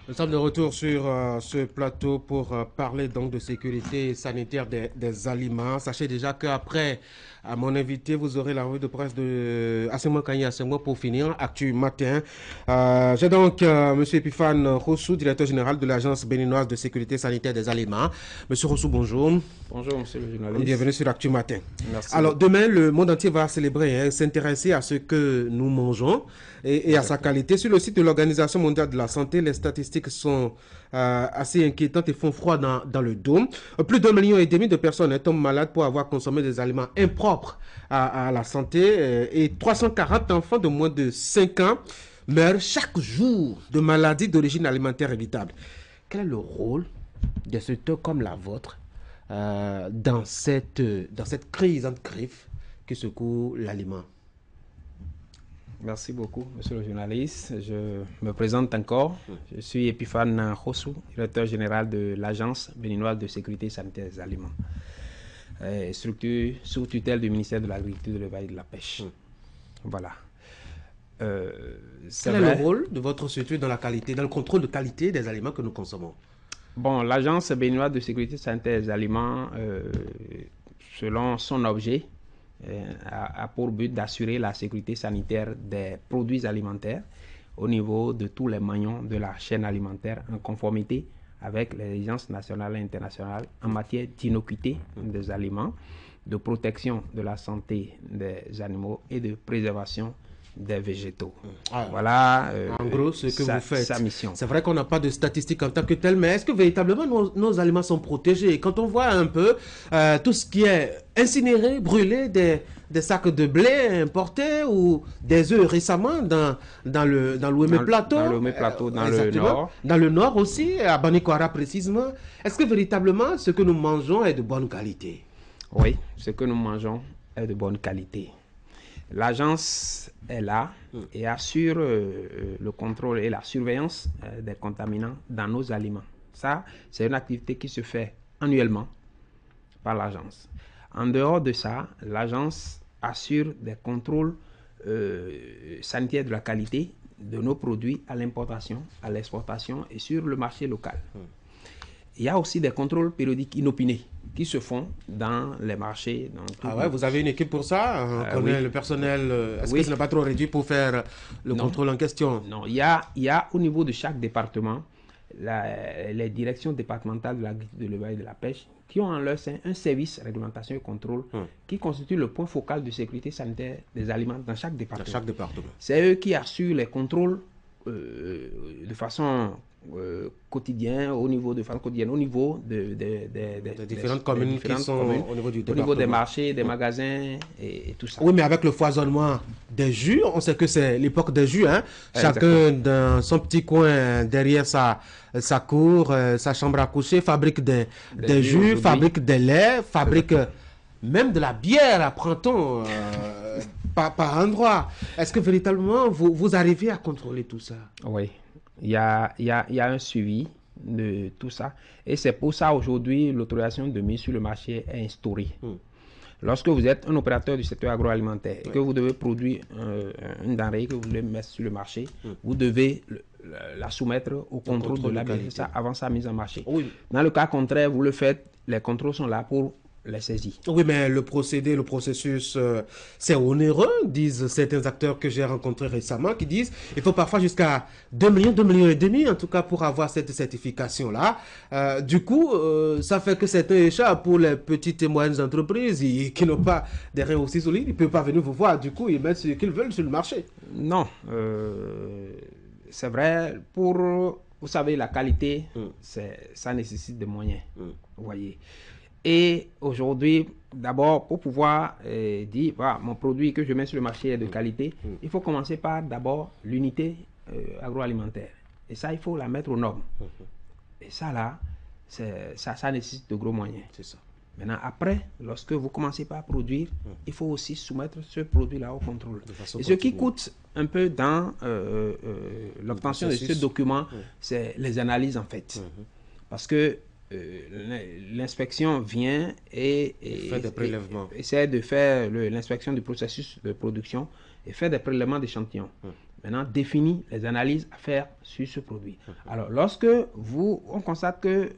Nous sommes de retour sur ce plateau pour parler donc de sécurité sanitaire des aliments. Sachez déjà qu'après à mon invité, vous aurez la revue de presse de Assemo Kanye Assemo pour finir, Actu Matin. J'ai donc M. Epiphane Rossou, directeur général de l'Agence béninoise de sécurité sanitaire des aliments. Monsieur Rossou, bonjour. Bonjour, monsieur le journaliste. Bienvenue sur Actu Matin. Merci. Alors, demain, le monde entier va célébrer, s'intéresser à ce que nous mangeons et à sa qualité. Sur le site de l'Organisation mondiale de la santé, les statistiques sont assez inquiétantes et font froid dans le dos. Plus d'1,5 million de personnes tombent malades pour avoir consommé des aliments impropres à la santé et 340 enfants de moins de 5 ans meurent chaque jour de maladies d'origine alimentaire évitable. Quel est le rôle de secteurs comme la vôtre dans cette crise entre griffes que secoue l'aliment? Merci beaucoup, monsieur le journaliste. Je me présente encore. Je suis Epiphane Rossou, directeur général de l'Agence béninoise de sécurité sanitaire des aliments. Structure sous tutelle du ministère de l'Agriculture, de l'Élevage et de la Pêche. Voilà. Quel est le rôle de votre structure dans la qualité, dans le contrôle de qualité des aliments que nous consommons? Bon, l'Agence béninoise de sécurité sanitaire des aliments, selon son objet, a pour but d'assurer la sécurité sanitaire des produits alimentaires au niveau de tous les maillons de la chaîne alimentaire en conformité avec les exigences nationales et internationales en matière d'innocuité des aliments, de protection de la santé des animaux et de préservation des végétaux. Voilà en gros ce que vous faites. Sa mission. C'est vrai qu'on n'a pas de statistiques en tant que telles, mais est-ce que véritablement nos aliments sont protégés? Quand on voit un peu tout ce qui est incinéré, brûlé, des sacs de blé importés ou des œufs récemment dans l'Ouémé Plateau. Dans l'Ouémé Plateau, dans le nord. Dans le nord aussi, à Banikwara précisément. Est-ce que véritablement ce que nous mangeons est de bonne qualité? Oui, ce que nous mangeons est de bonne qualité. L'agence est là et assure le contrôle et la surveillance des contaminants dans nos aliments. Ça, c'est une activité qui se fait annuellement par l'agence. En dehors de ça, l'agence assure des contrôles sanitaires de la qualité de nos produits à l'importation, à l'exportation et sur le marché local. Il y a aussi des contrôles périodiques inopinés qui se font dans les marchés. Vous avez une équipe pour ça? On connaît le personnel. Est-ce que ce n'est pas trop réduit pour faire le contrôle en question? Non, il y a au niveau de chaque département les directions départementales de l'agriculture, de l'élevage et de la pêche qui ont en leur sein un service réglementation et contrôle qui constitue le point focal de sécurité sanitaire des aliments dans chaque département. C'est eux qui assurent les contrôles de façon quotidienne, au niveau des différentes communes qui sont au niveau du département. Au niveau des marchés, des magasins et tout ça. Oui, mais avec le foisonnement des jus, on sait que c'est l'époque des jus. Hein? Chacun dans son petit coin derrière sa cour, sa chambre à coucher, fabrique des jus, fabrique des laits, fabrique même de la bière, apprend-on, par endroit. Est-ce que véritablement vous arrivez à contrôler tout ça? Oui. Il y a un suivi de tout ça. Et c'est pour ça aujourd'hui, l'autorisation de mise sur le marché est instaurée. Lorsque vous êtes un opérateur du secteur agroalimentaire et que vous devez produire une denrée que vous voulez mettre sur le marché, vous devez la soumettre au contrôle de la qualité avant sa mise en marché. Dans le cas contraire, vous le faites, les contrôles sont là pour les saisir. Oui, mais le processus, c'est onéreux, disent certains acteurs que j'ai rencontrés récemment, qui disent qu'il faut parfois jusqu'à 2 millions, 2,5 millions, en tout cas, pour avoir cette certification-là. Du coup, ça fait que c'est un écharpe pour les petites et moyennes entreprises qui n'ont pas des reins aussi solides. Ils ne peuvent pas venir vous voir. Du coup, ils mettent ce qu'ils veulent sur le marché. Non, c'est vrai. Vous savez, la qualité, ça nécessite des moyens. Vous voyez. Et aujourd'hui, d'abord, pour pouvoir dire, voilà, mon produit que je mets sur le marché est de qualité, il faut commencer par d'abord l'unité agroalimentaire. Et ça, il faut la mettre aux normes. Et ça, là, ça nécessite de gros moyens. C'est ça. Maintenant, après, lorsque vous commencez par produire, il faut aussi soumettre ce produit-là au contrôle. Et ce qui coûte un peu dans l'obtention de ce document, c'est les analyses, en fait. Parce que l'inspection vient et fait des prélèvements. Essaie de faire l'inspection du processus de production et fait des prélèvements d'échantillons. maintenant définit les analyses à faire sur ce produit. Alors, lorsque on constate que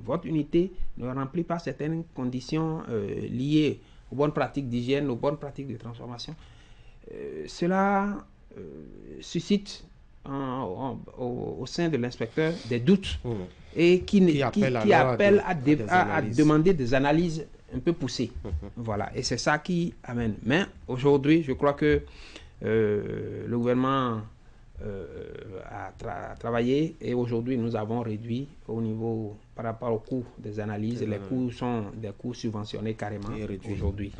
votre unité ne remplit pas certaines conditions liées aux bonnes pratiques d'hygiène, aux bonnes pratiques de transformation, cela suscite au sein de l'inspecteur des doutes et qui appelle à demander des analyses un peu poussées. Voilà, et c'est ça qui amène. Mais aujourd'hui, je crois que le gouvernement a travaillé et aujourd'hui nous avons réduit au niveau par rapport au coût des analyses. Les coûts sont des coûts subventionnés carrément aujourd'hui.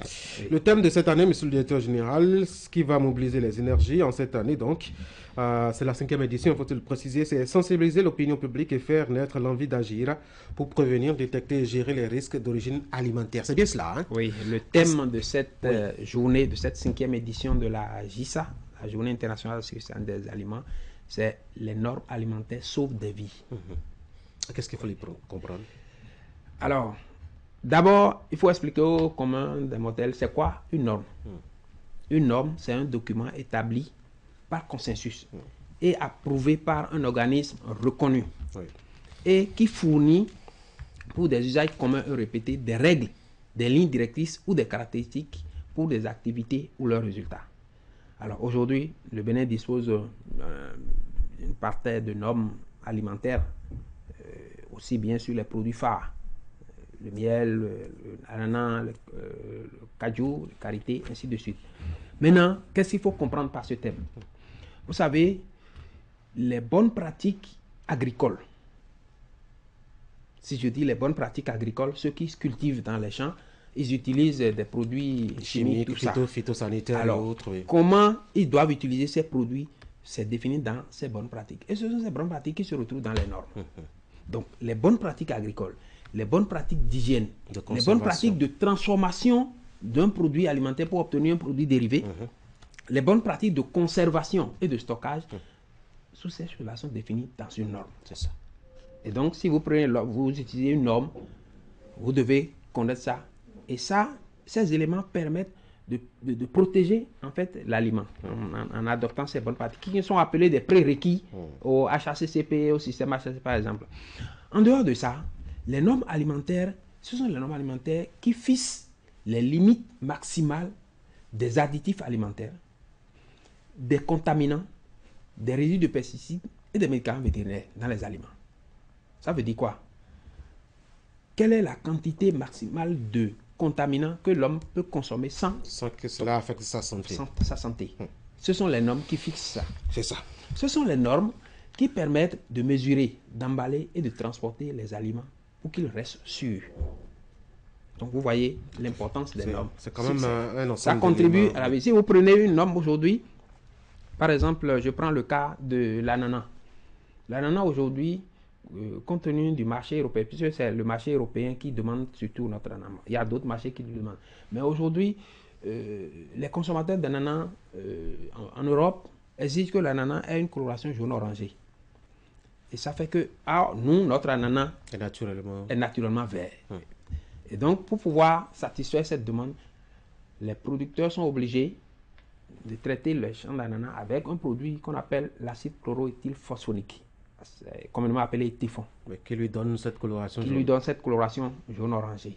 Le thème de cette année, monsieur le directeur général, ce qui va mobiliser les énergies en cette année, donc, c'est la 5e édition, il faut le préciser, c'est sensibiliser l'opinion publique et faire naître l'envie d'agir pour prévenir, détecter et gérer les risques d'origine alimentaire. C'est bien cela, hein? Oui, le thème de cette journée, de cette 5e édition de la JISA, la Journée internationale de sécurité des aliments, c'est les normes alimentaires sauvent des vies. Qu'est-ce qu'il faut les comprendre? Alors, d'abord, il faut expliquer au commun des modèles, c'est quoi une norme? Une norme, c'est un document établi par consensus et approuvé par un organisme reconnu et qui fournit, pour des usages communs et répétés, des règles, des lignes directrices ou des caractéristiques pour des activités ou leurs résultats. Alors aujourd'hui, le Bénin dispose d'une partie de normes alimentaires, aussi bien sur les produits phares, le miel, l'ananas, le cajou, le karité, ainsi de suite. Maintenant, qu'est-ce qu'il faut comprendre par ce thème? Vous savez, les bonnes pratiques agricoles, si je dis les bonnes pratiques agricoles, ceux qui se cultivent dans les champs, ils utilisent des produits chimiques, phytosanitaires et autres. Oui. Comment ils doivent utiliser ces produits, c'est défini dans ces bonnes pratiques. Et ce sont ces bonnes pratiques qui se retrouvent dans les normes. Donc, les bonnes pratiques agricoles, les bonnes pratiques d'hygiène, les bonnes pratiques de transformation d'un produit alimentaire pour obtenir un produit dérivé, les bonnes pratiques de conservation et de stockage, toutes ces choses-là sont définies dans une norme. C'est ça. Et donc, si vous utilisez une norme, vous devez connaître ça. Et ça, ces éléments permettent de protéger en fait l'aliment en adoptant ces bonnes pratiques qui sont appelées des prérequis au HACCP, au système HACCP par exemple. En dehors de ça, les normes alimentaires, ce sont les normes alimentaires qui fixent les limites maximales des additifs alimentaires, des contaminants, des résidus de pesticides et des médicaments vétérinaires dans les aliments. Ça veut dire quoi? Quelle est la quantité maximale de contaminants que l'homme peut consommer sans que cela affecte sa santé. Ce sont les normes qui fixent ça. C'est ça. Ce sont les normes qui permettent de mesurer, d'emballer et de transporter les aliments pour qu'ils restent sûrs. Donc vous voyez l'importance des normes. C'est quand même un ensemble. Ça contribue à la vie. Si vous prenez une norme aujourd'hui, par exemple, je prends le cas de l'ananas. L'ananas aujourd'hui, compte tenu du marché européen, puisque c'est le marché européen qui demande surtout notre ananas. Il y a d'autres marchés qui le demandent. Mais aujourd'hui, les consommateurs d'ananas en Europe exigent que l'ananas ait une coloration jaune-orangé. Et ça fait que nous, notre ananas est naturellement vert. Et donc, pour pouvoir satisfaire cette demande, les producteurs sont obligés de traiter le champ d'ananas avec un produit qu'on appelle l'acide chloroéthylphosphonique, communément appelé typhon. Qui lui donne cette coloration jaune-orangé.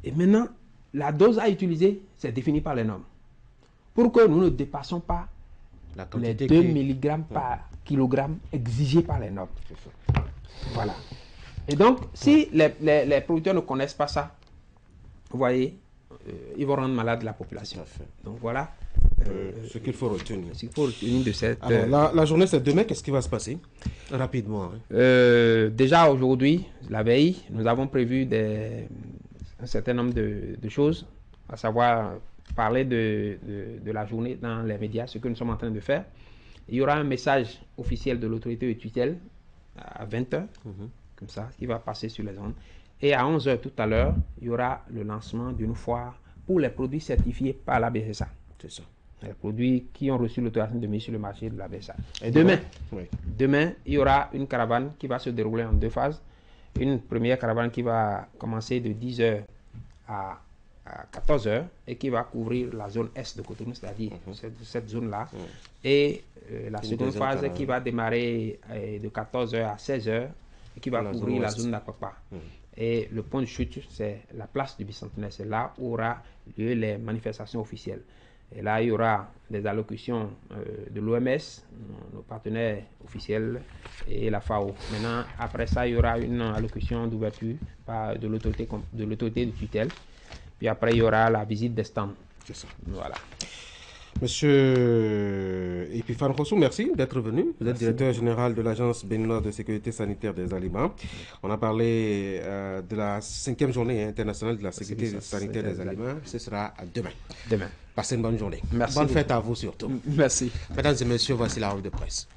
Et maintenant, la dose à utiliser, c'est défini par les normes. Pour que nous ne dépassons pas les 2 mg par kilogramme exigés par les normes. Voilà. Et donc, si les producteurs ne connaissent pas ça, vous voyez, ils vont rendre malade la population. Donc voilà. Ce qu'il faut retenir. Ce qu'il faut retenir de cette... Alors, la journée, c'est demain. Qu'est-ce qui va se passer? Rapidement. Déjà aujourd'hui, la veille, nous avons prévu un certain nombre de choses, à savoir parler de la journée dans les médias, ce que nous sommes en train de faire. Il y aura un message officiel de l'autorité de tutelle à 20h, comme ça, qui va passer sur les ondes. Et à 11h tout à l'heure, il y aura le lancement d'une foire pour les produits certifiés par la BSA. C'est ça. Les produits qui ont reçu l'autorisation de mise sur le marché de la BSA. Et demain, il y aura une caravane qui va se dérouler en 2 phases. Une première caravane qui va commencer de 10h à à 14 h et qui va couvrir la zone est de Cotonou, c'est-à-dire cette zone-là. Et la seconde phase qui va démarrer de 14 h à 16 h et qui va couvrir la zone d'Apapa. Et le point de chute, c'est la place du bicentenaire. C'est là où aura lieu les manifestations officielles. Et là, il y aura des allocutions de l'OMS, nos partenaires officiels, et la FAO. Maintenant, après ça, il y aura une allocution d'ouverture de l'autorité de tutelle. Puis après, il y aura la visite des stands. C'est ça. Voilà. Monsieur Epiphane Rossou, merci d'être venu. Vous êtes directeur général de l'Agence béninoise de sécurité sanitaire des aliments. On a parlé de la 5e journée internationale de la sécurité sanitaire des aliments. Ce sera demain. Demain. Passez une bonne journée. Merci Bonne beaucoup. fête à vous surtout. Merci. Mesdames et messieurs, voici la revue de presse.